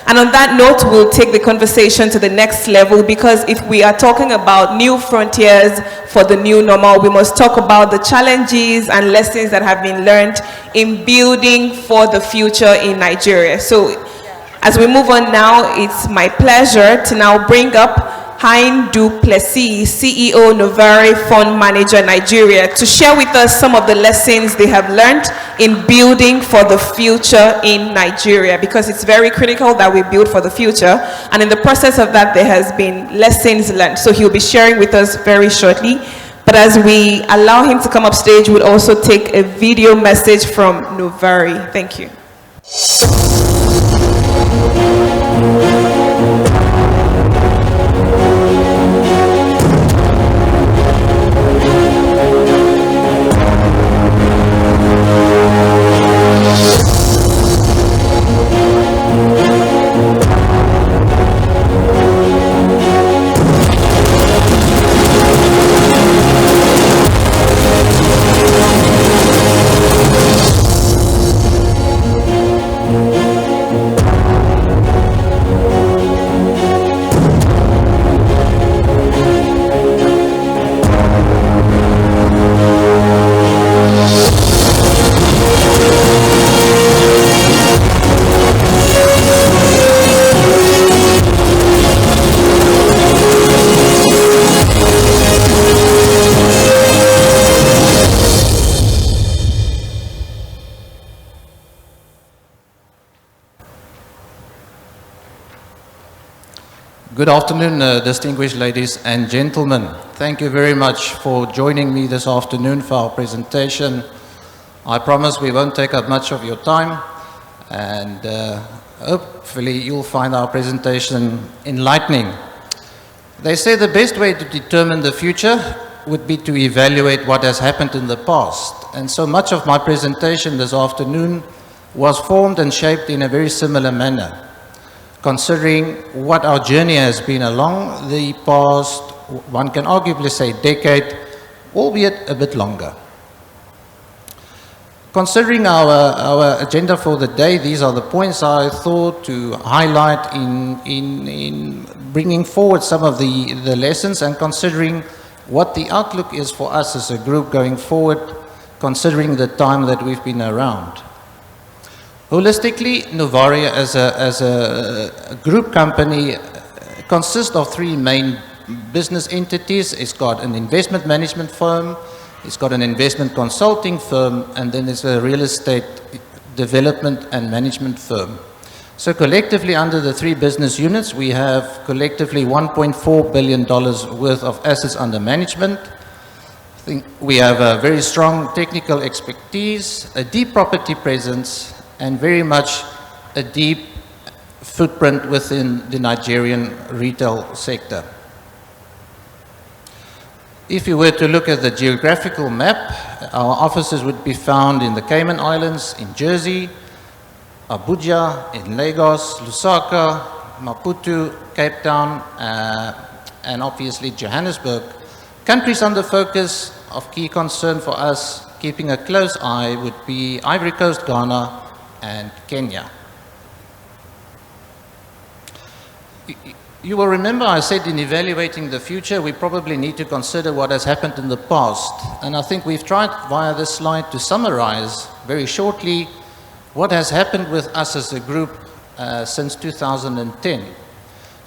And on that note, we'll take the conversation to the next level, because if we are talking about new frontiers for the new normal, we must talk about the challenges and lessons that have been learned in building for the future in Nigeria. So as we move on now, it's my pleasure to now bring up Hein Du Plessis, CEO Novari Fund Manager Nigeria, to share with us some of the lessons they have learned in building for the future in Nigeria, because it's very critical that we build for the future, and in the process of that there has been lessons learned. So he'll be sharing with us very shortly, but as we allow him to come up stage, we'll also take a video message from Novari. Thank you. Good afternoon, distinguished ladies and gentlemen. Thank you very much for joining me this afternoon for our presentation. I promise we won't take up much of your time, and hopefully you'll find our presentation enlightening. They say the best way to determine the future would be to evaluate what has happened in the past. And so much of my presentation this afternoon was formed and shaped in a very similar manner, considering what our journey has been along the past, one can arguably say decade, albeit a bit longer. Considering our agenda for the day, these are the points I thought to highlight in bringing forward some of the lessons, and considering what the outlook is for us as a group going forward, considering the time that we've been around. Holistically, Novari as a group company consists of three main business entities. It's got an investment management firm, it's got an investment consulting firm, and then it's a real estate development and management firm. So collectively, under the three business units, we have collectively $1.4 billion worth of assets under management. I think we have a very strong technical expertise, a deep property presence, and very much a deep footprint within the Nigerian retail sector. If you were to look at the geographical map, our offices would be found in the Cayman Islands, in Jersey, Abuja, in Lagos, Lusaka, Maputo, Cape Town, and obviously Johannesburg. Countries under focus of key concern for us, keeping a close eye, would be Ivory Coast, Ghana, and Kenya. You will remember I said in evaluating the future, we probably need to consider what has happened in the past. And I think we've tried via this slide to summarize very shortly what has happened with us as a group since 2010.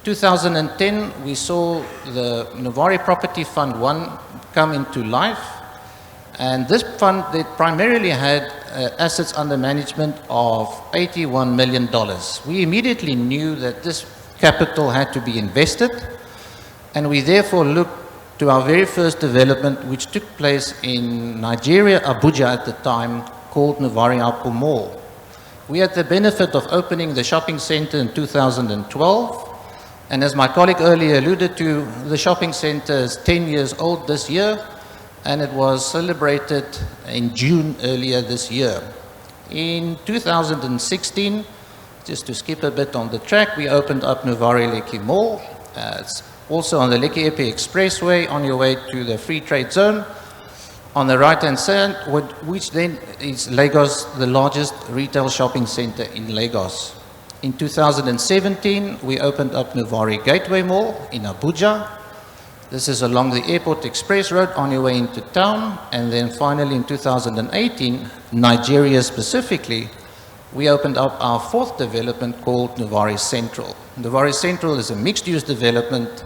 2010, we saw the Novari Property Fund 1 come into life. And this fund, they primarily had assets under management of $81 million. We immediately knew that this capital had to be invested, and we therefore looked to our very first development, which took place in Nigeria, Abuja at the time, called Novari Apple Mall. We had the benefit of opening the shopping center in 2012, and as my colleague earlier alluded to, the shopping center is 10 years old this year, and it was celebrated in June earlier this year. In 2016, just to skip a bit on the track, we opened up Novari Lekki Mall. It's also on the Lekki Epi Expressway on your way to the Free Trade Zone. On the right-hand side, which then is Lagos, the largest retail shopping center in Lagos. In 2017, we opened up Nuvari Gateway Mall in Abuja. This is along the Airport Express Road on your way into town. And then finally in 2018, Nigeria specifically, we opened up our fourth development called Nuvari Central. Nuvari Central is a mixed-use development,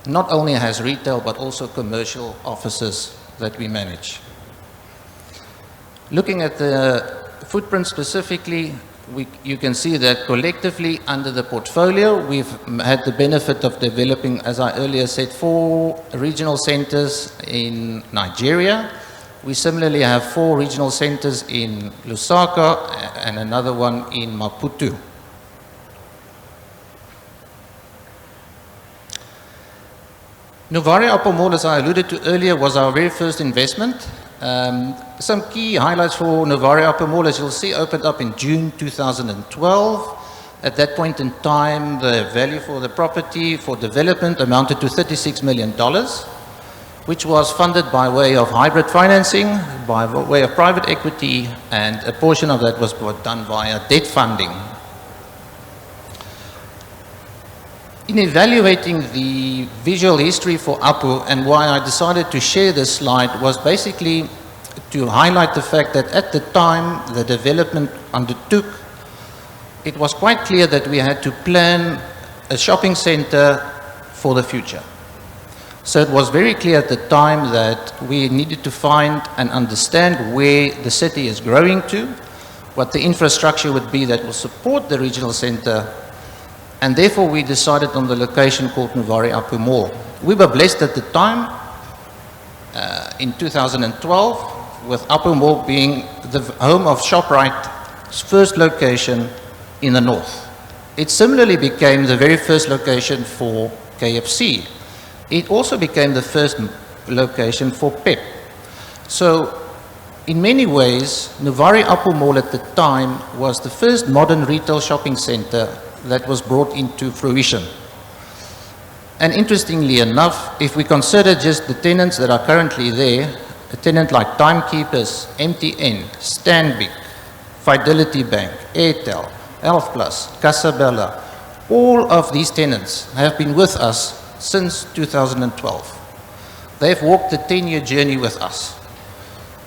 not only has retail but also commercial offices that we manage. Looking at the footprint specifically, you can see that collectively under the portfolio, we've had the benefit of developing, as I earlier said, 4 regional centers in Nigeria. We similarly have 4 regional centers in Lusaka and another one in Maputo. Nuvari Upper Mall, as I alluded to earlier, was our very first investment. Some key highlights for Nuvari Upper Mall, as you'll see, opened up in June 2012. At that point in time, the value for the property for development amounted to $36 million, which was funded by way of hybrid financing, by way of private equity, and a portion of that was done via debt funding. In evaluating the visual history for Apu, and why I decided to share this slide, was basically to highlight the fact that at the time the development undertook, it was quite clear that we had to plan a shopping center for the future. So it was very clear at the time that we needed to find and understand where the city is growing to, what the infrastructure would be that will support the regional center, and therefore we decided on the location called Nuvari Apu Mall. We were blessed at the time, in 2012, with Apu Mall being the home of ShopRite's first location in the north. It similarly became the very first location for KFC. It also became the first location for Pep. So in many ways, Nuvari Apu Mall at the time was the first modern retail shopping center that was brought into fruition. And interestingly enough, if we consider just the tenants that are currently there, a tenant like Timekeepers, MTN, Stanbic, Fidelity Bank, Airtel, Health Plus, Casabella, all of these tenants have been with us since 2012. They've walked the 10-year journey with us.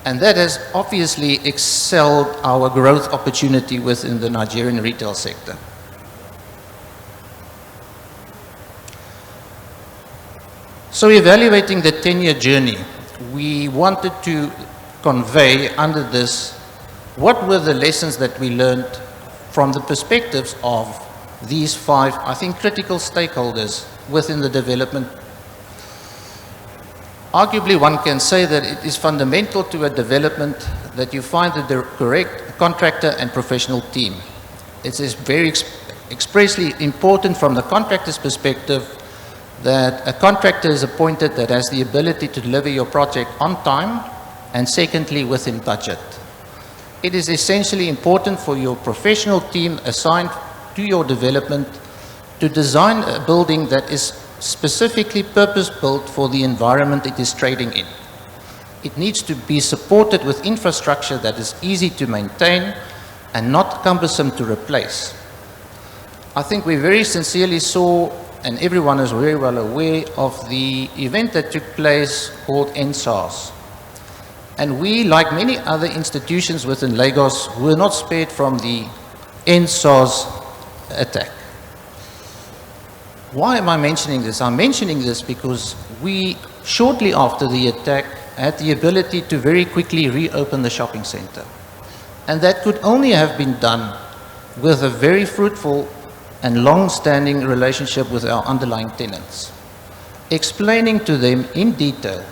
And that has obviously excelled our growth opportunity within the Nigerian retail sector. So evaluating the 10-year journey, we wanted to convey under this what were the lessons that we learned from the perspectives of these 5, I think, critical stakeholders within the development. Arguably, one can say that it is fundamental to a development that you find the correct contractor and professional team. It is very expressly important from the contractor's perspective that a contractor is appointed that has the ability to deliver your project on time, and secondly, within budget. It is essentially important for your professional team assigned to your development to design a building that is specifically purpose-built for the environment it is trading in. It needs to be supported with infrastructure that is easy to maintain and not cumbersome to replace. I think we very sincerely saw, and everyone is very well aware of the event that took place called NSARS. And we, like many other institutions within Lagos, were not spared from the NSARS attack. Why am I mentioning this? I'm mentioning this because we, shortly after the attack, had the ability to very quickly reopen the shopping center. And that could only have been done with a very fruitful and long-standing relationship with our underlying tenants, explaining to them in detail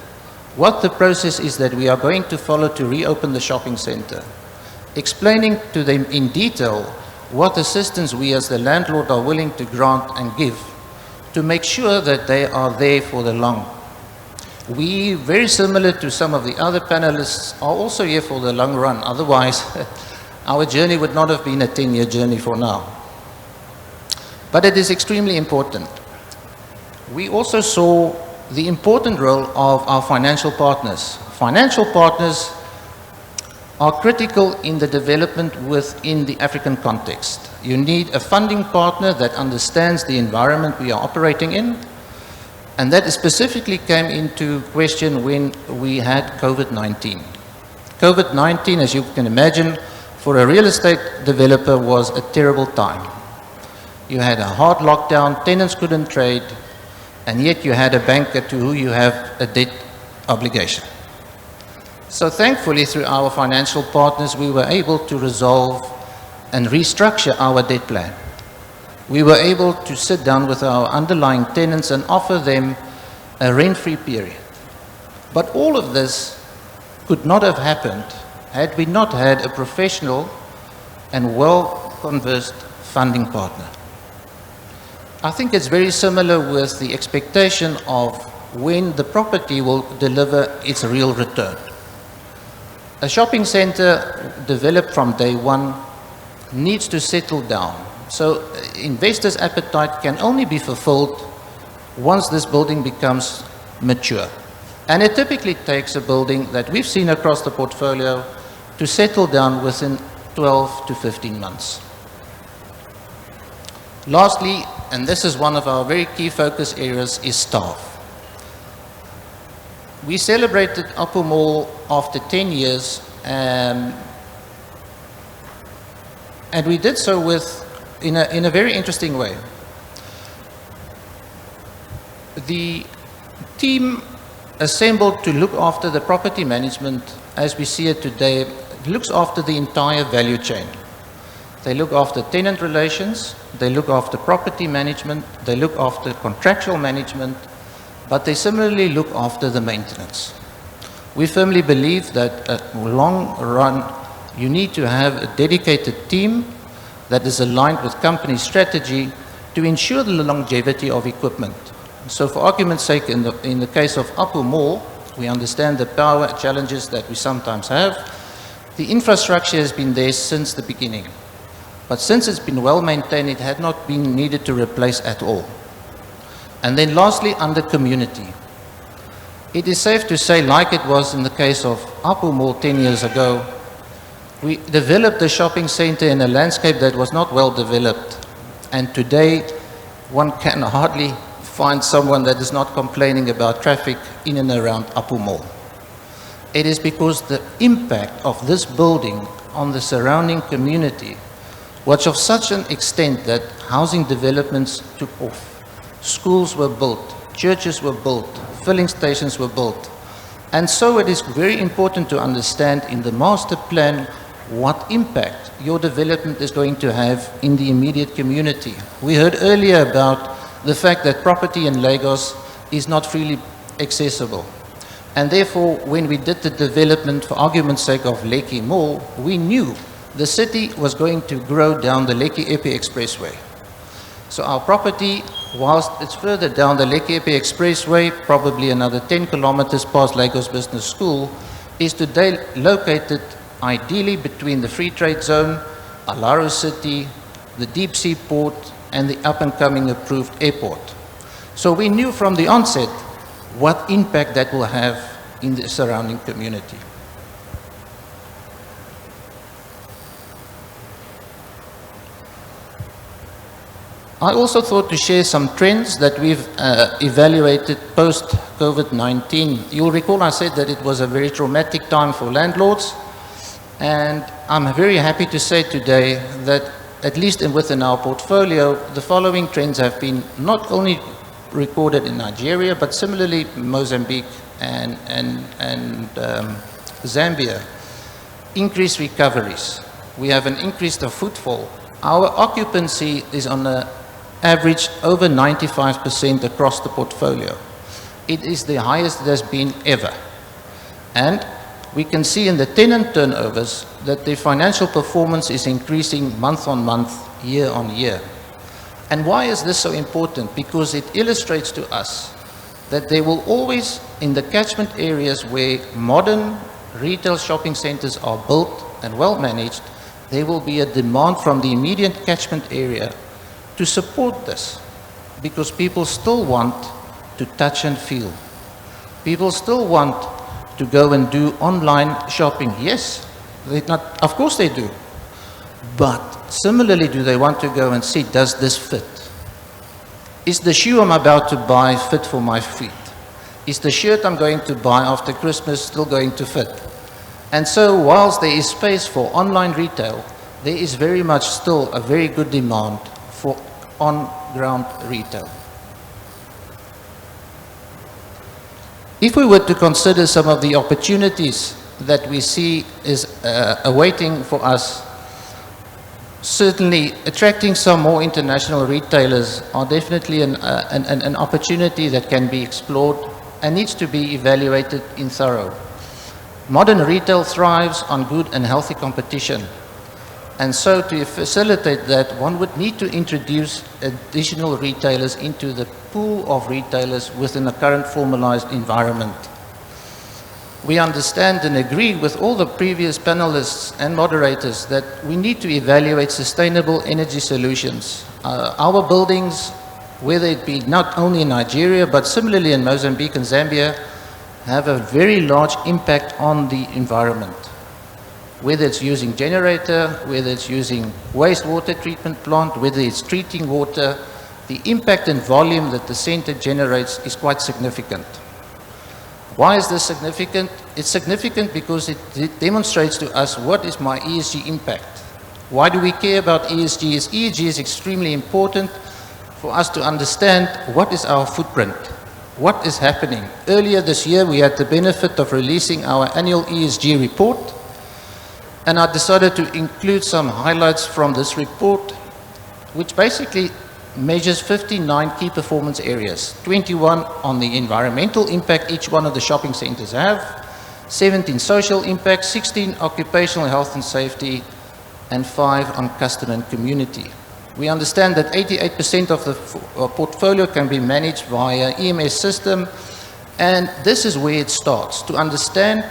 what the process is that we are going to follow to reopen the shopping center, explaining to them in detail what assistance we as the landlord are willing to grant and give to make sure that they are there for the long. We, very similar to some of the other panelists, are also here for the long run. Otherwise, our journey would not have been a 10-year journey for now. But it is extremely important. We also saw the important role of our financial partners. Financial partners are critical in the development within the African context. You need a funding partner that understands the environment we are operating in, and that specifically came into question when we had COVID-19. COVID-19, as you can imagine, for a real estate developer was a terrible time. You had a hard lockdown, tenants couldn't trade, and yet you had a banker to whom you have a debt obligation. So thankfully, through our financial partners, we were able to resolve and restructure our debt plan. We were able to sit down with our underlying tenants and offer them a rent-free period. But all of this could not have happened had we not had a professional and well-conversed funding partner. I think it's very similar with the expectation of when the property will deliver its real return. A shopping center developed from day one needs to settle down. So investors' appetite can only be fulfilled once this building becomes mature. And it typically takes a building that we've seen across the portfolio to settle down within 12 to 15 months. Lastly, and this is one of our very key focus areas, is staff. We celebrated Upper Mall after 10 years, and we did so in a very interesting way. The team assembled to look after the property management, as we see it today, looks after the entire value chain. They look after tenant relations, they look after property management, they look after contractual management, but they similarly look after the maintenance. We firmly believe that at long run, you need to have a dedicated team that is aligned with company strategy to ensure the longevity of equipment. So for argument's sake, in the case of Upper Mall, we understand the power challenges that we sometimes have. The infrastructure has been there since the beginning. But since it's been well maintained, it had not been needed to replace at all. And then lastly, under community. It is safe to say, like it was in the case of Upper Mall 10 years ago, we developed the shopping center in a landscape that was not well developed. And today, one can hardly find someone that is not complaining about traffic in and around Upper Mall. It is because the impact of this building on the surrounding community was of such an extent that housing developments took off. Schools were built, churches were built, filling stations were built. And so it is very important to understand in the master plan what impact your development is going to have in the immediate community. We heard earlier about the fact that property in Lagos is not freely accessible. And therefore, when we did the development, for argument's sake, of Lekki Mall, we knew the city was going to grow down the Lekki-Epi Expressway. So our property, whilst it's further down the Lekki-Epi Expressway, probably another 10 kilometers past Lagos Business School, is today located ideally between the Free Trade Zone, Alaro City, the Deep Sea Port, and the up-and-coming approved airport. So we knew from the onset what impact that will have in the surrounding community. I also thought to share some trends that we've evaluated post-COVID-19. You'll recall I said that it was a very traumatic time for landlords, and I'm very happy to say today that at least within our portfolio, the following trends have been not only recorded in Nigeria, but similarly Mozambique and Zambia. Increased recoveries. We have an increase of footfall. Our occupancy is on an average over 95% across the portfolio. It is the highest it has been ever. And we can see in the tenant turnovers that the financial performance is increasing month on month, year on year. And why is this so important? Because it illustrates to us that there will always, in the catchment areas where modern retail shopping centers are built and well managed, there will be a demand from the immediate catchment area to support this, because people still want to touch and feel. People still want to go and do online shopping. Yes, Of course they do. But similarly, do they want to go and see, does this fit? Is the shoe I'm about to buy fit for my feet? Is the shirt I'm going to buy after Christmas still going to fit? And so whilst there is space for online retail, there is very much still a very good demand for on-ground retail. If we were to consider some of the opportunities that we see is awaiting for us, certainly attracting some more international retailers are definitely an opportunity that can be explored and needs to be evaluated in thorough. Modern retail thrives on good and healthy competition. And so to facilitate that, one would need to introduce additional retailers into the pool of retailers within the current formalized environment. We understand and agree with all the previous panelists and moderators that we need to evaluate sustainable energy solutions. Our buildings, whether it be not only in Nigeria, but similarly in Mozambique and Zambia, have a very large impact on the environment. Whether it's using generator, whether it's using wastewater treatment plant, whether it's treating water, the impact and volume that the center generates is quite significant. Why is this significant? It's significant because it demonstrates to us what is my ESG impact. Why do we care about ESG? ESG is extremely important for us to understand what is our footprint, what is happening. Earlier this year, we had the benefit of releasing our annual ESG report, and I decided to include some highlights from this report, which basically measures 59 key performance areas, 21 on the environmental impact each one of the shopping centers have, 17 social impact, 16 occupational health and safety, and 5 on customer and community. We understand that 88% of the portfolio can be managed via EMS system, and this is where it starts. To understand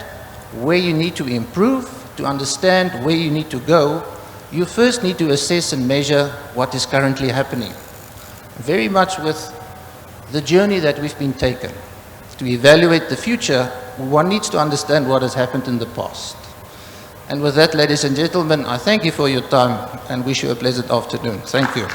where you need to improve, to understand where you need to go, you first need to assess and measure what is currently happening. Very much with the journey that we've been taken. To evaluate the future, one needs to understand what has happened in the past. And with that, ladies and gentlemen, I thank you for your time and wish you a pleasant afternoon. Thank you.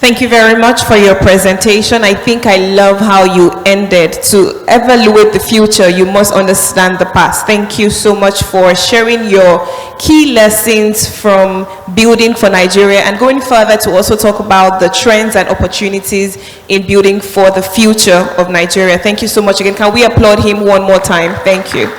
Thank you very much for your presentation. I think I love how you ended. To evaluate the future, you must understand the past. Thank you so much for sharing your key lessons from building for Nigeria and going further to also talk about the trends and opportunities in building for the future of Nigeria. Thank you so much again. Can we applaud him one more time? Thank you.